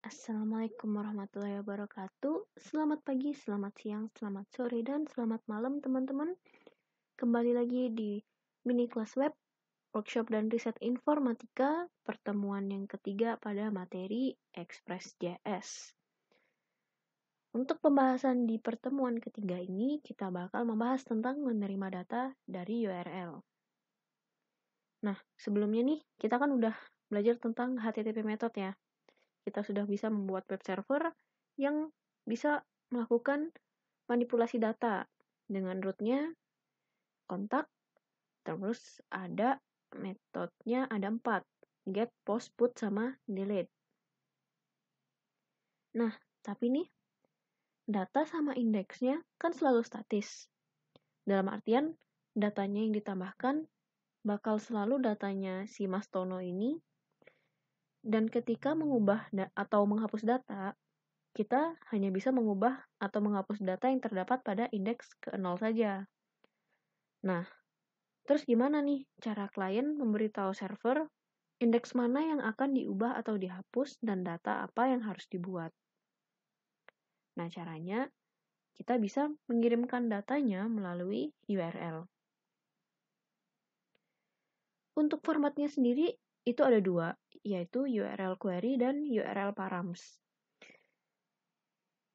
Assalamualaikum warahmatullahi wabarakatuh. Selamat pagi, selamat siang, selamat sore, dan selamat malam teman-teman. Kembali lagi di mini kelas web, workshop dan riset informatika, pertemuan yang ketiga pada materi Express.js. Untuk pembahasan di pertemuan ketiga ini, kita bakal membahas tentang menerima data dari URL. Nah, sebelumnya nih, kita kan udah belajar tentang HTTP method ya. Kita sudah bisa membuat web server yang bisa melakukan manipulasi data dengan rootnya kontak, terus ada metodenya ada 4, get, post, put, sama delete. Nah, tapi nih, data sama indeksnya kan selalu statis. Dalam artian, datanya yang ditambahkan bakal selalu datanya si Mas Tono ini, dan ketika mengubah atau menghapus data, kita hanya bisa mengubah atau menghapus data yang terdapat pada indeks ke-0 saja. Nah, terus gimana nih cara klien memberitahu server indeks mana yang akan diubah atau dihapus dan data apa yang harus dibuat? Nah, caranya kita bisa mengirimkan datanya melalui URL. Untuk formatnya sendiri itu ada 2, yaitu URL query dan URL params.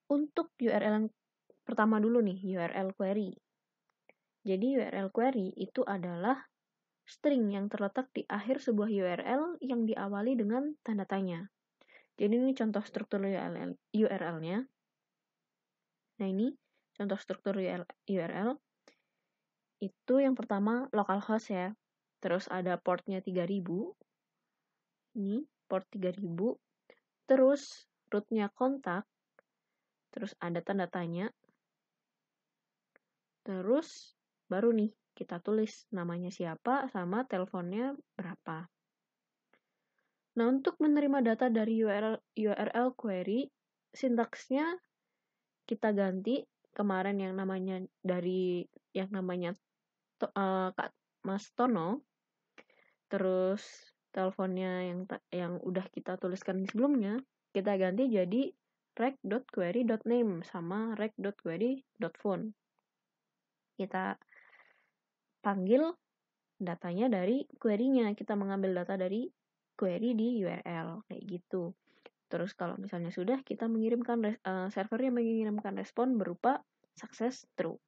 Untuk URL yang pertama dulu nih, URL query. Jadi URL query itu adalah string yang terletak di akhir sebuah URL yang diawali dengan tanda tanya. Jadi ini contoh struktur URL-nya. Nah, ini contoh struktur URL. Itu yang pertama localhost ya. Terus ada portnya 3000. Ini port 3000. Terus rootnya kontak. Terus ada tanda tanya. Terus baru nih kita tulis namanya siapa sama teleponnya berapa. Nah, untuk menerima data dari URL query, sintaksnya kita ganti kemarin yang namanya Kak Mas Tono, terus teleponnya yang udah kita tuliskan sebelumnya, kita ganti jadi rec.query.name sama rec.query.phone. Kita panggil datanya dari query-nya, kita mengambil data dari query di URL, kayak gitu. Terus kalau misalnya sudah, kita mengirimkan servernya mengirimkan respon berupa success true.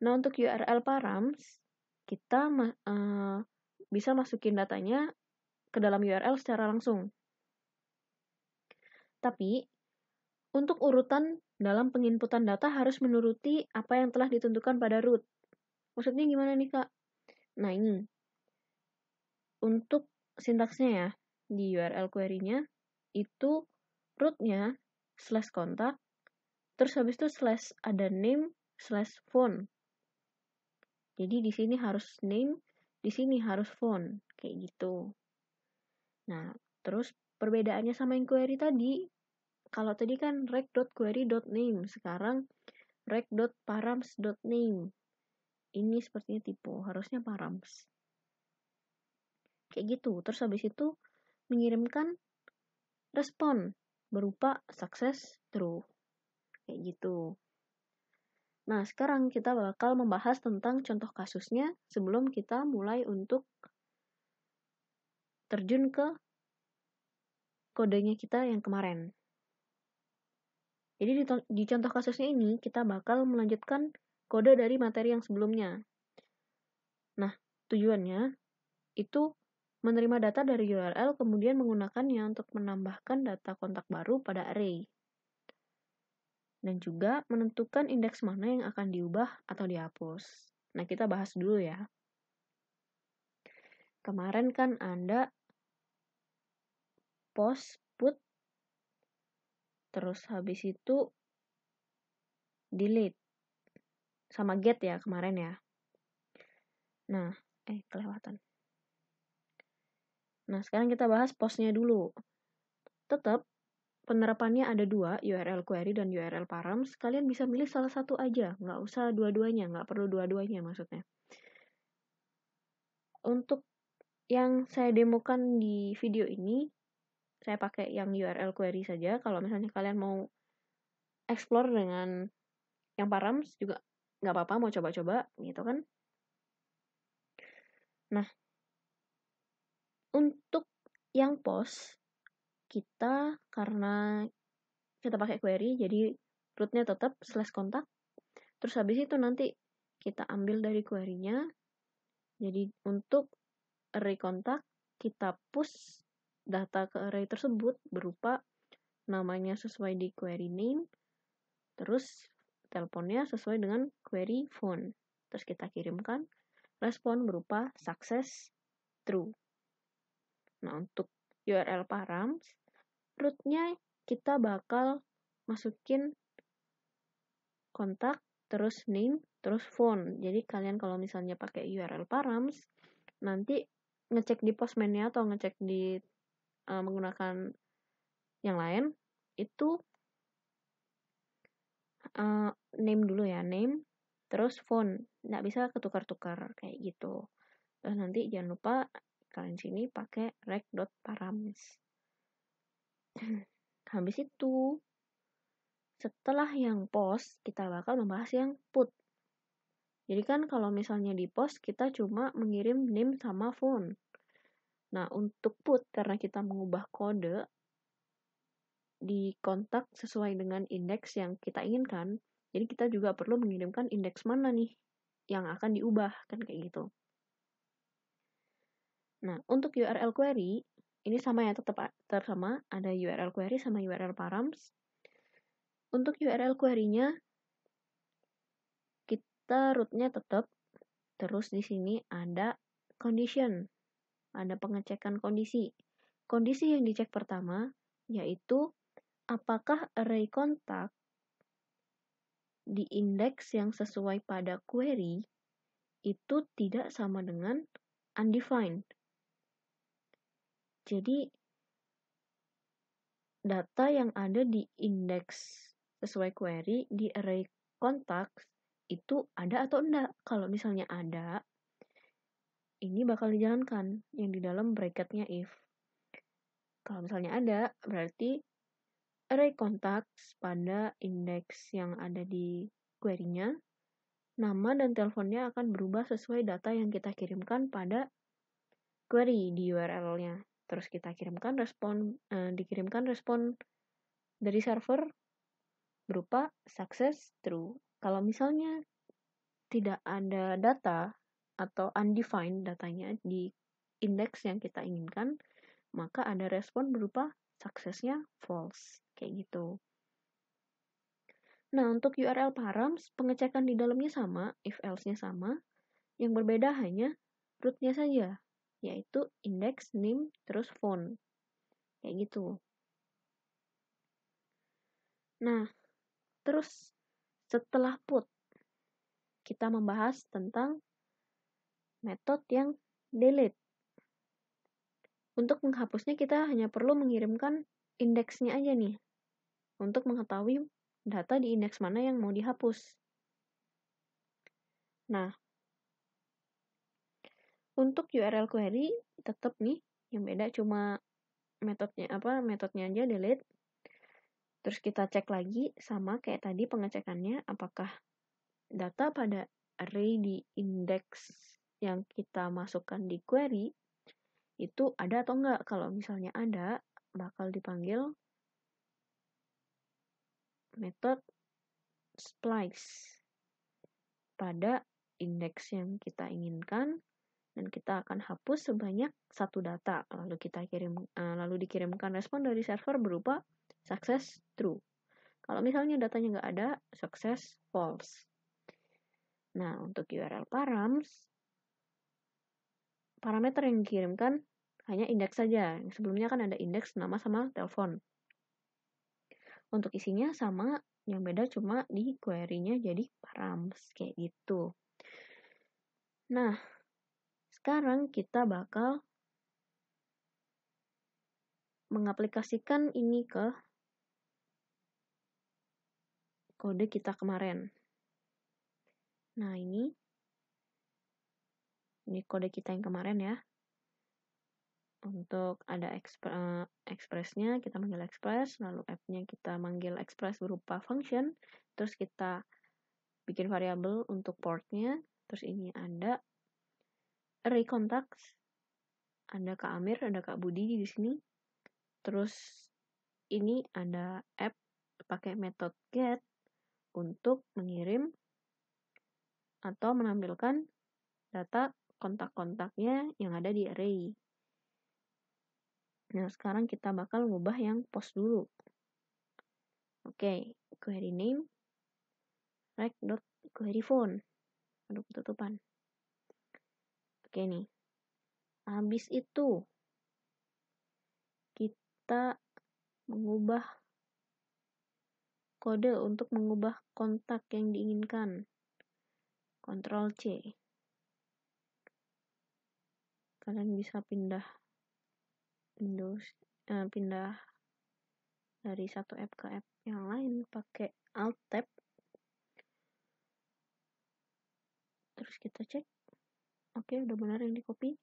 Nah, untuk URL params, kita bisa masukin datanya ke dalam URL secara langsung. Tapi, untuk urutan dalam penginputan data harus menuruti apa yang telah ditentukan pada root. Maksudnya gimana nih, Kak? Nah, ini. Untuk sintaksnya ya, di URL query-nya, itu root-nya /kontak, terus habis itu ada name/phone. Jadi di sini harus name, di sini harus phone, kayak gitu. Nah, terus perbedaannya sama yang query tadi, kalau tadi kan rec.query.name, sekarang rec.params.name. Ini sepertinya typo, harusnya params. Kayak gitu. Terus habis itu mengirimkan respon berupa success true. Kayak gitu. Nah, sekarang kita bakal membahas tentang contoh kasusnya sebelum kita mulai untuk terjun ke kodenya kita yang kemarin. Jadi di contoh kasusnya ini kita bakal melanjutkan kode dari materi yang sebelumnya. Nah, tujuannya itu menerima data dari URL kemudian menggunakannya untuk menambahkan data kontak baru pada array. Dan juga menentukan indeks mana yang akan diubah atau dihapus. Nah, kita bahas dulu ya. Kemarin kan ada post, put, terus habis itu delete, sama get ya kemarin ya. Nah, kelewatan. Nah, sekarang kita bahas postnya dulu. Tetap, penerapannya ada 2, URL query dan URL params. Kalian bisa milih salah satu aja, nggak usah dua-duanya, nggak perlu dua-duanya maksudnya. Untuk yang saya demokan di video ini, saya pakai yang URL query saja. Kalau misalnya kalian mau explore dengan yang params juga nggak apa-apa, mau coba-coba gitu kan. Nah, untuk yang post, kita karena kita pakai query, jadi rootnya tetap /kontak. Terus habis itu nanti kita ambil dari query-nya. Jadi untuk array kontak, kita push data ke array tersebut berupa namanya sesuai di query name, terus teleponnya sesuai dengan query phone. Terus kita kirimkan respon berupa success true. Nah, untuk URL params, rootnya kita bakal masukin kontak, terus name, terus phone. Jadi kalian kalau misalnya pakai URL params, nanti ngecek di postman-nya atau ngecek di menggunakan yang lain, itu name dulu ya, name, terus phone. Nggak bisa ketukar-tukar kayak gitu. Terus nanti jangan lupa kalian sini pakai rec.params. Habis itu, setelah yang post, kita bakal membahas yang put. Jadi kan kalau misalnya di post, kita cuma mengirim name sama phone. Nah, untuk put, karena kita mengubah kode di kontak sesuai dengan indeks yang kita inginkan, jadi kita juga perlu mengirimkan indeks mana nih yang akan diubah, kan kayak gitu. Nah, untuk URL query, ini sama ya, tetap sama, ada URL query sama URL params. Untuk URL query-nya, kita rootnya tetap, terus di sini ada condition, ada pengecekan kondisi. Kondisi yang dicek pertama, yaitu apakah array kontak di indeks yang sesuai pada query itu tidak sama dengan undefined. Jadi, data yang ada di indeks sesuai query di array contacts itu ada atau enggak. Kalau misalnya ada, ini bakal dijalankan yang di dalam bracketnya if. Kalau misalnya ada, berarti array contacts pada indeks yang ada di query-nya, nama dan teleponnya akan berubah sesuai data yang kita kirimkan pada query di URL-nya. Terus kita kirimkan dikirimkan respon dari server berupa success true. Kalau misalnya tidak ada data atau undefined datanya di indeks yang kita inginkan, maka ada respon berupa success-nya false. Kayak gitu. Nah, untuk URL params, pengecekan di dalamnya sama, if else-nya sama. Yang berbeda hanya root-nya saja, yaitu index, name, terus phone. Kayak gitu. Nah, terus setelah put, kita membahas tentang metode yang delete. Untuk menghapusnya kita hanya perlu mengirimkan indeksnya aja nih, untuk mengetahui data di indeks mana yang mau dihapus. Nah, untuk URL query tetap nih, yang beda cuma metodenya aja delete. Terus kita cek lagi sama kayak tadi pengecekannya, apakah data pada array di indeks yang kita masukkan di query itu ada atau enggak. Kalau misalnya ada, bakal dipanggil method splice pada indeks yang kita inginkan, dan kita akan hapus sebanyak satu data. Lalu dikirimkan respon dari server berupa success true. Kalau misalnya datanya nggak ada, success false. Nah, untuk URL params, parameter yang dikirimkan hanya indeks saja. Yang sebelumnya kan ada indeks, nama, sama telepon. Untuk isinya sama, yang beda cuma di query-nya jadi params, kayak gitu. Nah, sekarang kita bakal mengaplikasikan ini ke kode kita kemarin. Nah, ini. Ini kode kita yang kemarin ya. Untuk ada express-nya, kita manggil express, lalu app-nya kita manggil express berupa function, terus kita bikin variabel untuk port-nya, terus ini ada array contacts, ada Kak Amir, ada Kak Budi di sini, terus ini ada app pakai metode get untuk mengirim atau menampilkan data kontak-kontaknya yang ada di array. Nah, sekarang kita bakal ngubah yang post dulu. Oke, query name rec.queryphone. Aduh, ketutupan. Oke nih. Habis itu kita mengubah kode untuk mengubah kontak yang diinginkan. Ctrl C. Kalian bisa pindah Windows, pindah dari satu app ke app yang lain pakai Alt Tab. Terus kita cek. Oke, udah benar yang di copy.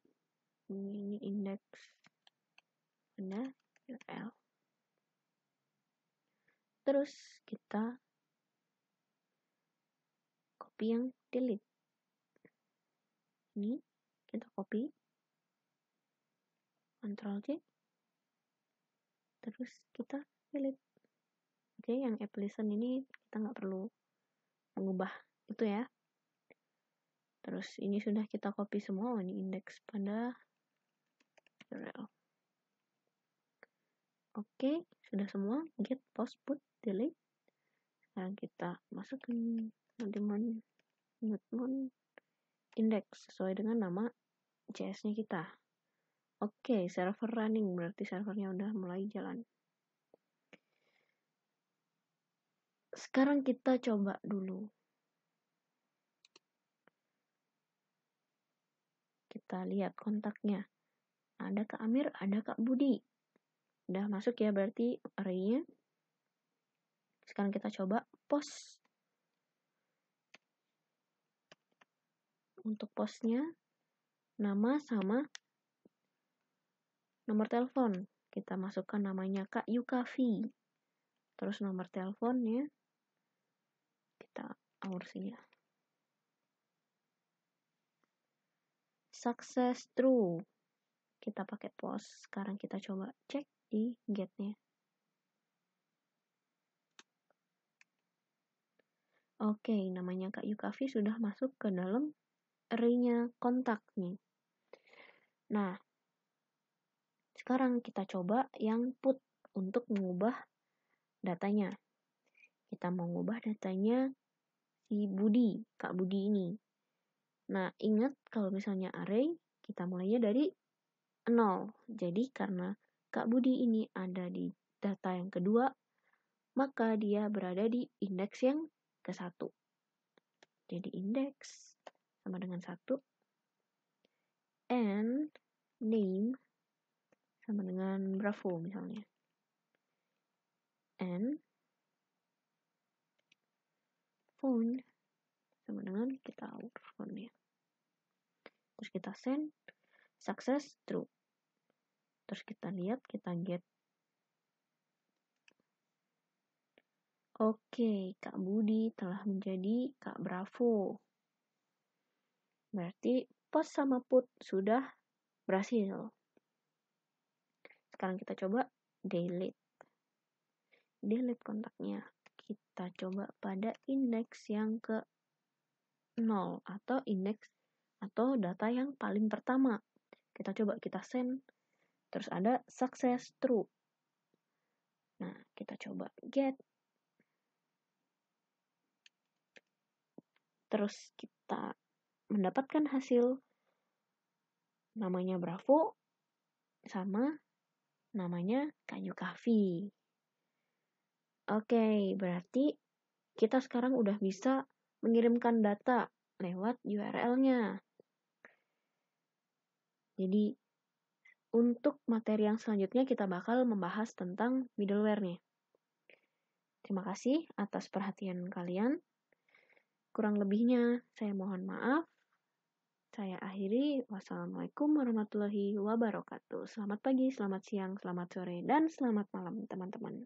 Ini index ada URL. Terus kita copy yang delete. Ini kita copy. Ctrl C. Terus kita delete. Oke, yang app listen ini kita nggak perlu mengubah itu ya. Terus ini sudah kita copy semua. Ini indeks pada URL. Oke, sudah semua. Get, post, put, delete. Sekarang kita masukin teman-teman index sesuai dengan nama JS-nya kita. Oke, server running, berarti servernya udah mulai jalan. Sekarang kita coba dulu. Kita lihat kontaknya. Ada Kak Amir, ada Kak Budi. Udah masuk ya berarti array-nya. Sekarang kita coba post. Untuk postnya, nama sama nomor telepon. Kita masukkan namanya Kak Yukavi. Terus nomor teleponnya kita aur sini ya. Success true. Kita pakai post. Sekarang kita coba cek di get-nya. Oke, namanya Kak Yukavi sudah masuk ke dalam array-nya kontak nih. Nah, sekarang kita coba yang put untuk mengubah datanya. Kita mau mengubah datanya si Budi, Kak Budi ini. Nah, ingat kalau misalnya array, kita mulainya dari 0. Jadi karena Kak Budi ini ada di data yang kedua, maka dia berada di indeks yang ke-1. Jadi indeks sama dengan 1. And name sama dengan Bravo misalnya. And phone sama dengan kita aur phone-nya. Terus kita send success true. Terus kita lihat, kita get. Oke, Kak Budi telah menjadi Kak Bravo. Berarti post sama put sudah berhasil. Sekarang kita coba delete. Delete kontaknya. Kita coba pada indeks yang ke 0 atau indeks atau data yang paling pertama. Kita coba, kita send. Terus ada success true. Nah, kita coba get. Terus kita mendapatkan hasil namanya Bravo sama namanya Kak Yukavi. Oke, berarti kita sekarang udah bisa mengirimkan data lewat URL-nya. Jadi, untuk materi yang selanjutnya kita bakal membahas tentang middleware-nya. Terima kasih atas perhatian kalian. Kurang lebihnya saya mohon maaf. Saya akhiri. Wassalamualaikum warahmatullahi wabarakatuh. Selamat pagi, selamat siang, selamat sore, dan selamat malam, teman-teman.